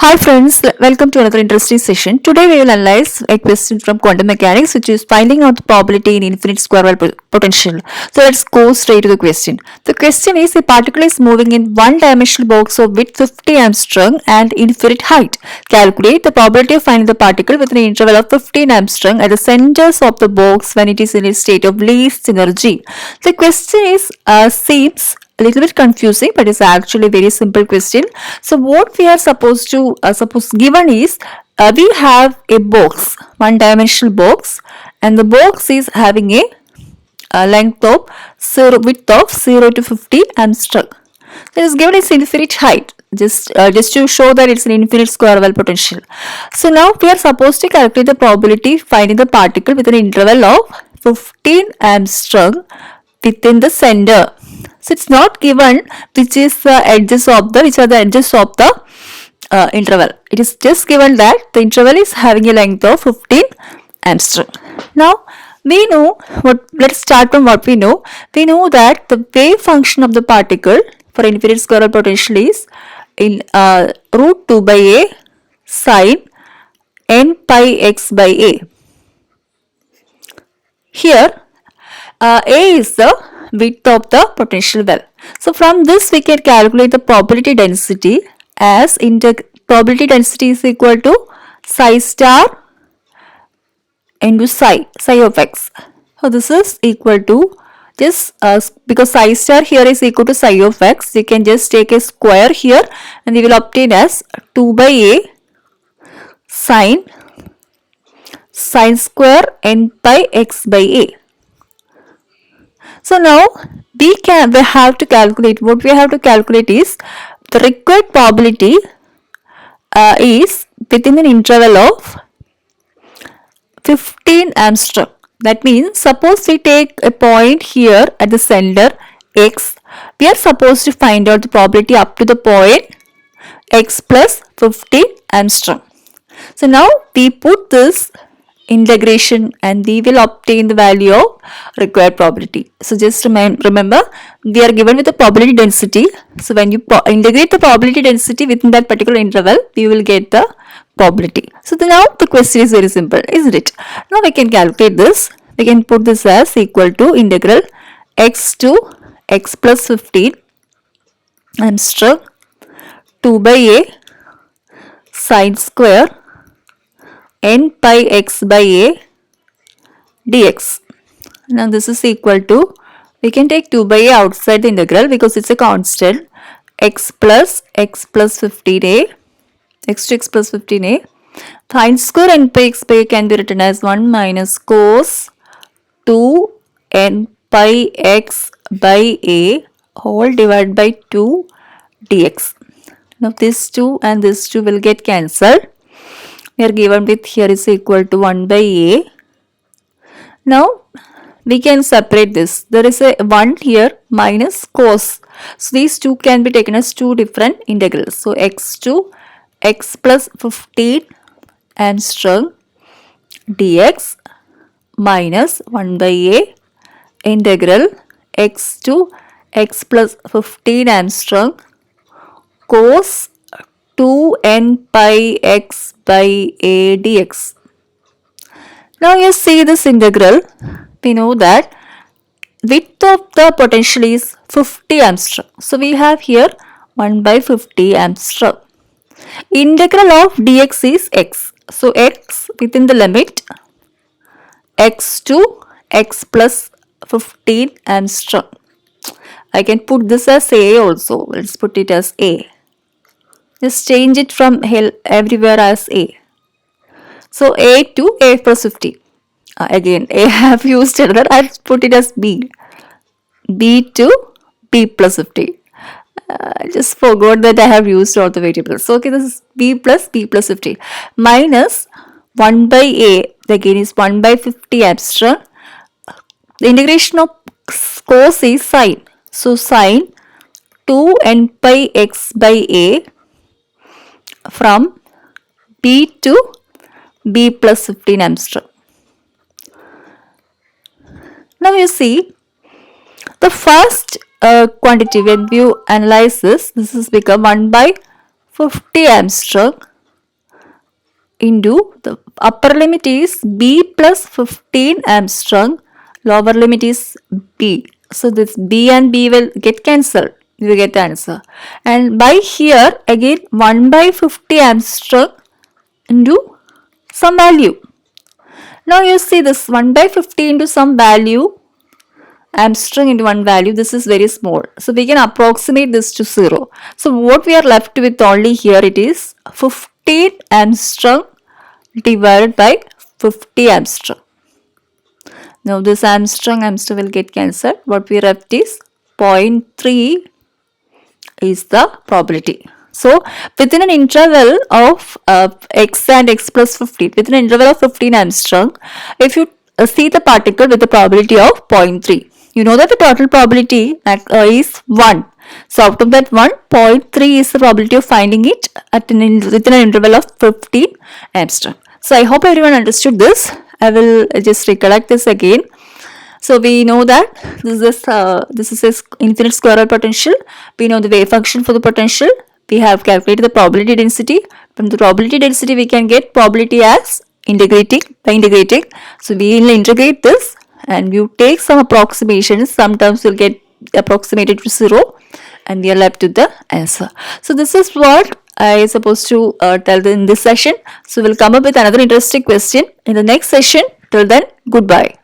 Hi friends, welcome to another interesting session. Today we will analyze a question from quantum mechanics, which is finding out the probability in infinite square wave potential. So let's go straight to the question. The question is, a particle is moving in one-dimensional box of width 50 Armstrong and infinite height. Calculate the probability of finding the particle with an interval of 15 Armstrong at the centers of the box when it is in a state of least energy. The question is seems a little bit confusing, but it's actually a very simple question. So what we are supposed to suppose given is we have a box, one dimensional box, and the box is having a length of width of 0 to 50 Armstrong. That is given its infinite height, just to show that it's an infinite square wave potential. So now we are supposed to calculate the probability finding the particle with an interval of 15 Armstrong within the center. So it's not given which are the edges of the interval. It is just given that the interval is having a length of 15 Armstrong. Now we know what. Let's start from what we know. We know that the wave function of the particle for infinite square wave potential is in root 2 by a sine n pi x by a. Here a is the width of the potential well. So from this we can calculate the probability density as probability density is equal to psi star into psi of x. So this is equal to just because psi star here is equal to psi of x, you can just take a square here and we will obtain as 2 by a sine square n pi x by a. So now we have to calculate, what we have to calculate is the required probability is within an interval of 15 Armstrong. That means suppose we take a point here at the center x, we are supposed to find out the probability up to the point x plus 15 Armstrong. So now we put this integration and we will obtain the value of required probability. So just remember we are given with the probability density. So when you integrate the probability density within that particular interval, we will get the probability. So now the question is very simple, isn't it? Now we can calculate this. We can put this as equal to integral x to x plus 15 Armstrong 2 by a sine square n pi x by a dx. Now this is equal to, we can take 2 by a outside the integral because it's a constant, x plus 15a, x to x plus 15a, sine square n pi x by a can be written as 1 minus cos 2 n pi x by a whole divided by 2 dx. Now this 2 and this 2 will get cancelled. We are given with here is equal to 1 by a. Now we can separate this. There is a 1 here minus cos. So these two can be taken as two different integrals. So x to x plus 15 Armstrong dx minus 1 by a integral x to x plus 15 Armstrong cos 2 n pi x by a dx. Now you see this integral, we know that width of the potential is 50 Armstrong. So we have here 1 by 50 Armstrong. Integral of dx is x. So x within the limit x to x plus 15 Armstrong. I can put this as a also. Let's put it as a. Just change it from everywhere as a. So a to a plus 50. Again, a I have used another. I'll put it as b. b to b plus 50. I just forgot that I have used all the variables. So okay, this is b plus 50 minus 1 by a. Again is 1 by 50 Armstrong. The integration of cos is sine. So sine 2 n pi x by a from b to b plus 15 Armstrong. Now you see the first quantity when you analyze this is become 1 by 50 Armstrong into the upper limit is B plus 15 Armstrong, lower limit is B. So this B and B will get cancelled. You will get the answer. And by here again 1 by 50 Armstrong into some value. Now you see this 1 by 50 into some value, Armstrong into one value, this is very small. So we can approximate this to 0. So what we are left with only here, it is 15 Armstrong divided by 50 Armstrong. Now this Armstrong will get cancelled. What we left is 0.3 is the probability. So within an interval of x and x plus 15, within an interval of 15 Armstrong, if you see the particle with the probability of 0.3, you know that the total probability is 1. So out of that 1, 0.3 is the probability of finding it within an interval of 15 Armstrong. So I hope everyone understood this. I will just recollect this again. So we know that this is infinite square potential. We know the wave function for the potential. We have calculated the probability density. From the probability density, we can get probability as by integrating. So we will integrate this and you take some approximations. Some terms will get approximated to 0 and we are left with the answer. So this is what I am supposed to tell in this session. So we'll come up with another interesting question in the next session. Till then, goodbye.